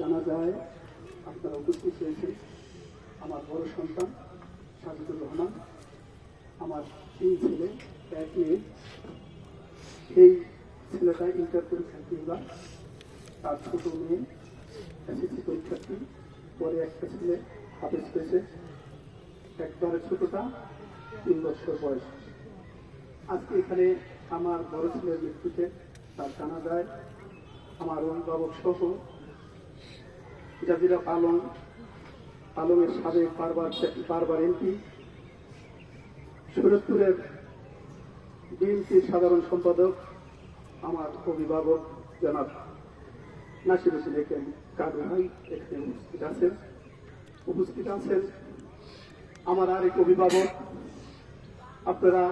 জানা যায় আপনারা উপস্থিত হয়েছেন। আমার বড় সন্তান সাজিদুর রহমান, আমার 3 ছেলে 1 মেয়ে। এই ছেলেটা ইন্টার পরীক্ষার্থী, এবার তার ছোট মেয়ে এসএসসি পরীক্ষার্থী। পরে একটা ছেলে হাফেজ পেয়েছে, একবারে ছোটটা 3 বছর বয়স। আজকে এখানে আমার বড় ছেলের মৃত্যুতে তার জানা যায় আমার অভিভাবক সহ জাজিরা পালংয়ের সাবেক বারবার এমপি, শরীয়তপুরের বিএনপির সাধারণ সম্পাদক, আমার অভিভাবক জনাব নাসির হোসেন কাদু ভাই এখানে উপস্থিত আছেন। আমার আরেক অভিভাবক, আপনারা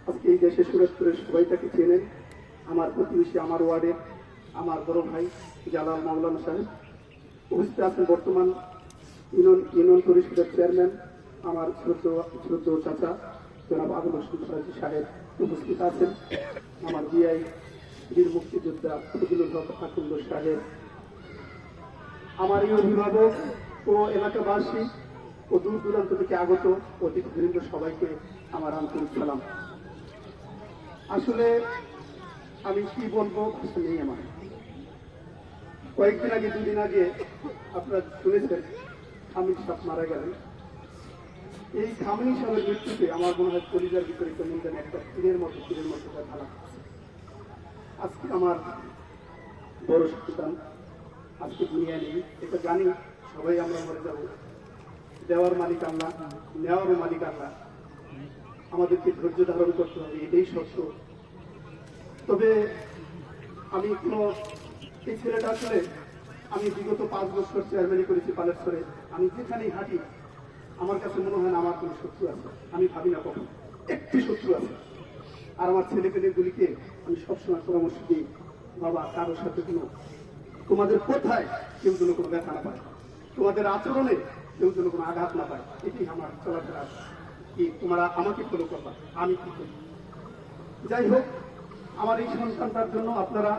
আজকে এই দেশে শরীয়তপুরের সবাই তাকে চেনেন, আমার প্রতিবেশী, আমার ওয়ার্ডের আমার বড় ভাই জালাল মাওলানা সাহেব উপস্থিত আছেন। বর্তমান ইউনিয়ন পরিষদের চেয়ারম্যান আমার ছোট চাচা জনাব আবুল হোসেন সাজি সাহেব উপস্থিত আছেন। আমার বিআই বীর মুক্তিযোদ্ধা ফজলুল হক আকুন্দ সাহেব, আমার এই অভিভাবক ও এলাকাবাসী ও দূর দূরান্ত থেকে আগত অতিথিবৃন্দ সবাইকে আমার আন্তরিক সালাম। আসলে আমি কি বলবো নেই আমার। কয়েকদিন আগে 2 দিন আগে আপনারা শুনেছেন খামিল সাহেব মারা গেলেন। এই খামিল সাহেবের মৃত্যুতে আমার মনে হয় কলিজার ভিতরে কেমন যেন একটা তীরের মতো ঢালা। আজকে আমার বড় সন্তান আজকে দুনিয়া নেই, এটা জানি সবাই আমরা মরে যাব। দেওয়ার মালিক আল্লাহ, নেওয়ারও মালিক আল্লাহ। আমাদেরকে ধৈর্য ধারণ করতে হবে, এটাই সত্য। তবে আমি এই ছেলেটা আসলে আমি বিগত 5 বছর চেয়ারম্যানি করেছি পালেশ্বরে। আমি যেখানেই হাঁটি আমার কাছে মনে হয় না আমার কোনো শত্রু আছে, আমি ভাবি না কখন একটি শত্রু আছে। আর আমার ছেলেপেলেগুলিকে আমি সবসময় পরামর্শ দিই, বাবা কারোর সাথে তোমাদের কোথায় কেউ যেন কোনো ব্যথা না পায়, তোমাদের আচরণে কেউ যেন কোনো আঘাত না পায়, এটি আমার চলাফেরা। কি তোমরা আমাকে ফলো করবা, আমি কি করি। যাই হোক, আমার এই সন্তানটার জন্য আপনারা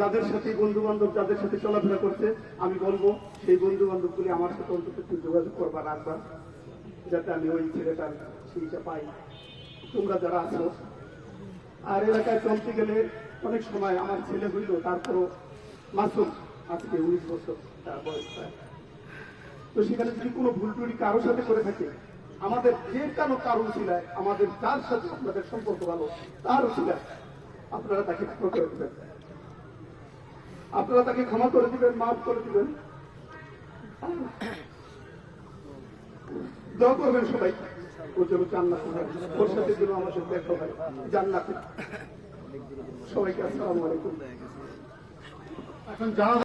যাদের সাথে বন্ধু বান্ধব যাদের সাথে চলাফেরা করছে, আমি বলবো সেই বন্ধু বান্ধবগুলি আমার সাথে অন্তত একটু যোগাযোগ করবা, রাখবা, যাতে আমি ওই ছেলেটার সেইটা পাই। তোমরা যারা আছো আর এলাকায় চলতে গেলে অনেক সময় আমার ছেলে হইল, তারপরও মাসুম আজকে 19 বছর তার বয়স প্রায়। তো সেখানে যদি কোনো ভুল টুরি কারোর সাথে করে থাকে, আমাদের যে কারণ ছিল, আমাদের যার সাথে আপনাদের সম্পর্ক ভালো তার ছিল, আপনারা তাকে ক্ষমা করে দিবেন, মাফ করে দিবেন। দোয়া করবেন সবাই, ওর জন্য জান্নাত হয়, ওর সাথে যেন আমাদের দেখা হয় জান্নাতে। সবাইকে আসসালামু আলাইকুম। এখন যারা